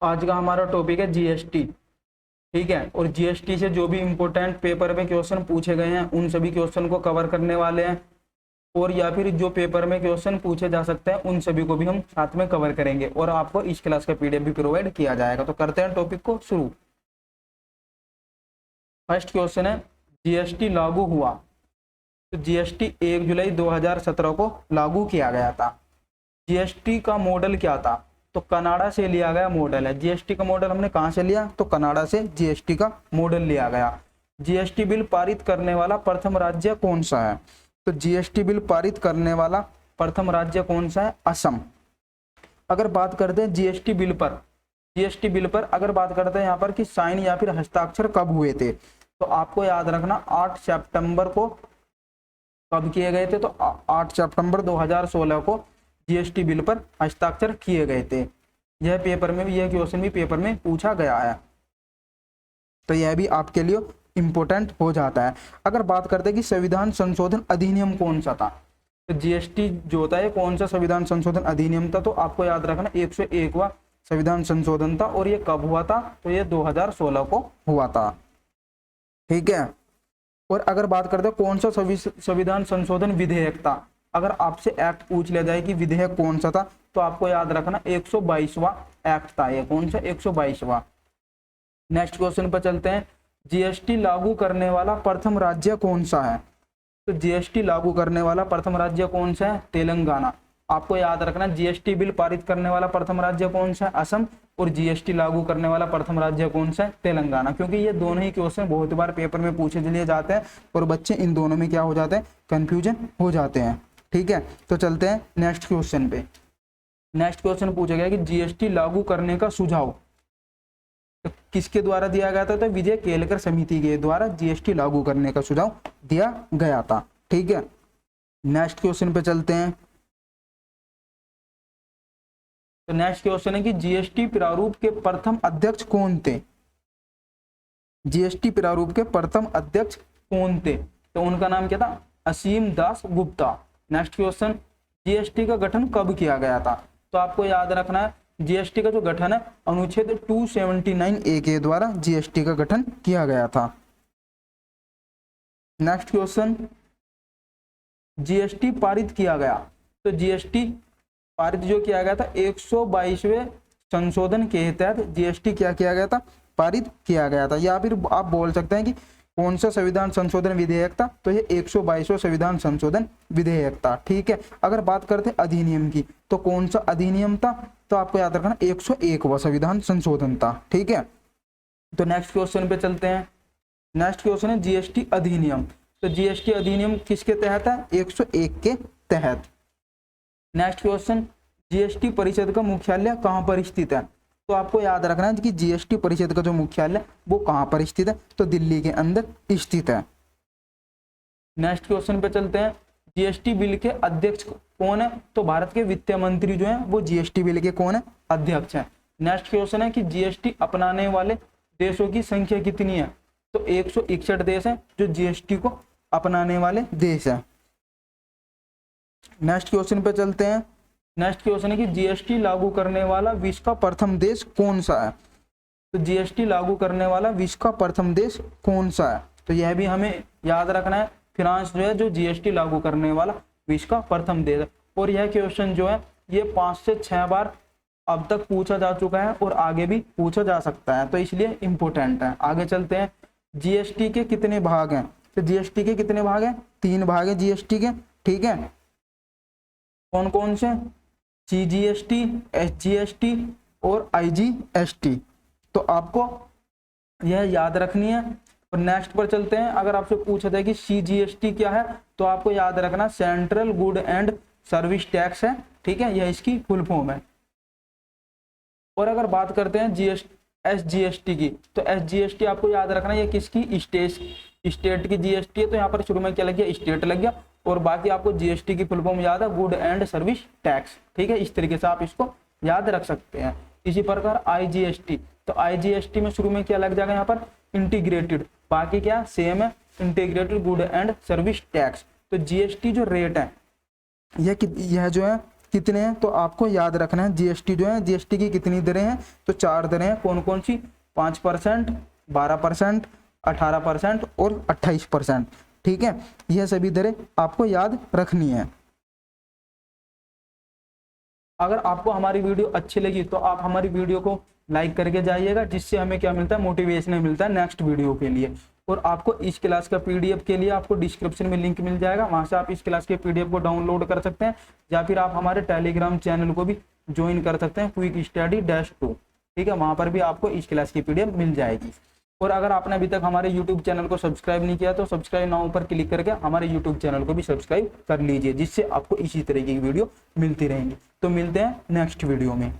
आज का हमारा टॉपिक है जीएसटी। ठीक है, और जीएसटी से जो भी इंपॉर्टेंट पेपर में क्वेश्चन पूछे गए हैं उन सभी क्वेश्चन को कवर करने वाले हैं, और या फिर जो पेपर में क्वेश्चन पूछे जा सकते हैं उन सभी को भी हम साथ में कवर करेंगे, और आपको इस क्लास का पीडीएफ भी प्रोवाइड किया जाएगा। तो करते हैं टॉपिक को शुरू। फर्स्ट क्वेश्चन है, जीएसटी लागू हुआ। तो जीएसटी 1 जुलाई 2017 को लागू किया गया था। जीएसटी का मॉडल क्या था? तो कनाडा से लिया गया मॉडल है। जीएसटी का मॉडल हमने कहां से लिया? तो कनाडा से जीएसटी का मॉडल लिया गया। जीएसटी बिल पारित करने वाला प्रथम राज्य कौन सा है? तो जीएसटी बिल पारित करने वाला प्रथम राज्य कौन सा है? असम। अगर बात करते हैं जीएसटी बिल पर अगर बात करते हैं यहाँ पर कि साइन या फिर हस्ताक्षर कब हुए थे, तो आपको याद रखना 8 सितंबर को कब किए गए थे? तो 8 सितंबर 2016 को जीएसटी बिल पर हस्ताक्षर किए गए थे। यह क्वेश्चन भी पेपर में पूछा गया है, तो यह भी आपके लिए इंपॉर्टेंट हो जाता है। अगर बात करते हैं कि संविधान संशोधन अधिनियम कौन सा था, तो जीएसटी जो होता है कौन सा संविधान संशोधन अधिनियम था? तो आपको याद रखना 101वां संविधान संशोधन था, और ये कब हुआ था? तो ये 2016 को हुआ था। ठीक है, और अगर बात करते हैं कौन सा संविधान संशोधन विधेयक था, अगर आपसे एक्ट पूछ लिया जाए कि विधेयक कौन सा था, तो आपको याद रखना 122वां एक्ट था। ये कौन सा? 122वां। नेक्स्ट क्वेश्चन पर चलते हैं, जीएसटी लागू करने वाला प्रथम राज्य कौन सा है? तो जीएसटी लागू करने वाला प्रथम राज्य कौन सा है? तेलंगाना। आपको याद रखना जीएसटी बिल पारित करने वाला प्रथम राज्य कौन सा है? असम। और जीएसटी लागू करने वाला प्रथम राज्य कौन सा है? तेलंगाना। क्योंकि ये दोनों ही क्वेश्चन बहुत बार पेपर में पूछे लिए जाते हैं, और बच्चे इन दोनों में क्या हो जाते हैं? कंफ्यूजन हो जाते हैं। ठीक है, तो चलते हैं नेक्स्ट क्वेश्चन पे। नेक्स्ट क्वेश्चन पूछा गया कि जीएसटी लागू करने का सुझाव तो किसके द्वारा दिया गया था? तो विजय केलकर समिति के द्वारा जीएसटी लागू करने का सुझाव दिया गया था। ठीक है, नेक्स्ट क्वेश्चन पे चलते हैं। तो नेक्स्ट क्वेश्चन है कि जीएसटी प्रारूप के प्रथम अध्यक्ष कौन थे? जीएसटी प्रारूप के प्रथम अध्यक्ष कौन थे? तो उनका नाम क्या था? असीम Das Gupta. Next question, GST का गठन कब किया गया था? तो आपको याद रखना है जीएसटी का जो गठन है अनुच्छेद 279A के द्वारा जीएसटी का गठन किया गया था। नेक्स्ट क्वेश्चन, जीएसटी पारित किया गया। तो जीएसटी पारित जो किया गया था 122वें संशोधन के तहत जीएसटी क्या किया गया था? पारित किया गया था। या फिर आप बोल सकते हैं कि कौन सा संविधान संशोधन विधेयक था? तो ये 122वां संविधान संशोधन विधेयक था। ठीक है, अगर बात करते हैं अधिनियम की, तो कौन सा अधिनियम था? तो आपको याद रखना 101वां संविधान संशोधन था। ठीक है, तो नेक्स्ट क्वेश्चन पे चलते हैं। नेक्स्ट क्वेश्चन है जीएसटी अधिनियम। तो जीएसटी अधिनियम किसके तहत है? 101 के तहत। नेक्स्ट क्वेश्चन, जीएसटी परिषद का मुख्यालय कहां पर स्थित है? तो आपको याद रखना है कि जीएसटी परिषद का जो मुख्यालय वो कहां पर स्थित है? तो दिल्ली के अंदर स्थित है। नेक्स्ट क्वेश्चन पे चलते हैं, जीएसटी बिल के अध्यक्ष कौन है? तो भारत के वित्त मंत्री जो है वो जीएसटी बिल के कौन है? अध्यक्ष है। नेक्स्ट क्वेश्चन है कि जीएसटी अपनाने वाले देशों की संख्या कितनी है? तो 161 देश है जो जीएसटी को अपनाने वाले देश है। नेक्स्ट क्वेश्चन पे चलते हैं। नेक्स्ट क्वेश्चन है कि जीएसटी लागू करने वाला विश्व का प्रथम देश कौन सा है? तो जीएसटी लागू करने वाला विश्व का प्रथम देश कौन सा है? तो यह भी हमें याद रखना है, फ्रांस जो है जो जीएसटी लागू करने वाला विश्व का प्रथम देश है। और यह क्वेश्चन जो है ये 5 से 6 बार अब तक पूछा जा चुका है, और आगे भी पूछा जा सकता है, तो इसलिए इंपॉर्टेंट है। आगे चलते हैं, जीएसटी के कितने भाग हैं? तो जीएसटी के कितने भाग हैं? 3 भाग हैं जीएसटी के। ठीक है, कौन कौन से? सीजीएसटी, एसजीएसटी और आईजीएसटी। तो आपको यह याद रखनी है। और नेक्स्ट पर चलते हैं, अगर आपसे पूछा जाए कि सीजीएसटी क्या है, तो आपको याद रखना central good and service tax है। ठीक है, यह इसकी फुल फॉर्म है। और अगर बात करते हैं एसजीएसटी की, तो एसजीएसटी आपको याद रखना ये किसकी? स्टेट की जीएसटी है। तो यहाँ पर शुरू में क्या लग गया? स्टेट लग गया, और बाकी आपको जीएसटी की फुल फॉर्म याद है, गुड एंड सर्विस टैक्स। ठीक है, इस तरीके से आप इसको याद रख सकते हैं। इसी प्रकार आईजीएसटी, तो आईजीएसटी में शुरू में क्या लग जाएगा? यहाँ पर इंटीग्रेटेड, बाकी क्या सेम है, integrated good and service tax. तो जीएसटी जो रेट है यह जो है कितने हैं, तो आपको याद रखना है जीएसटी जो है, जीएसटी की कितनी दरें हैं, तो 4 दरें हैं। कौन कौन सी? 5%, 12%, 18% और 28%। ठीक है, यह सभी दरें आपको याद रखनी है। अगर आपको हमारी वीडियो अच्छी लगी तो आप हमारी वीडियो को लाइक करके जाइएगा, जिससे हमें क्या मिलता है, मोटिवेशन मिलता है नेक्स्ट वीडियो के लिए। और आपको इस क्लास का पीडीएफ के लिए आपको डिस्क्रिप्शन में लिंक मिल जाएगा, वहां से आप इस क्लास के पीडीएफ को डाउनलोड कर सकते हैं, या फिर आप हमारे टेलीग्राम चैनल को भी ज्वाइन कर सकते हैं, क्विक स्टडी -2। ठीक है, वहां पर भी आपको इस क्लास की पीडीएफ मिल जाएगी। और अगर आपने अभी तक हमारे यूट्यूब चैनल को सब्सक्राइब नहीं किया तो सब्सक्राइब नाउ पर क्लिक करके हमारे यूट्यूब चैनल को भी सब्सक्राइब कर लीजिए, जिससे आपको इसी तरह की वीडियो मिलती रहेंगी। तो मिलते हैं नेक्स्ट वीडियो में।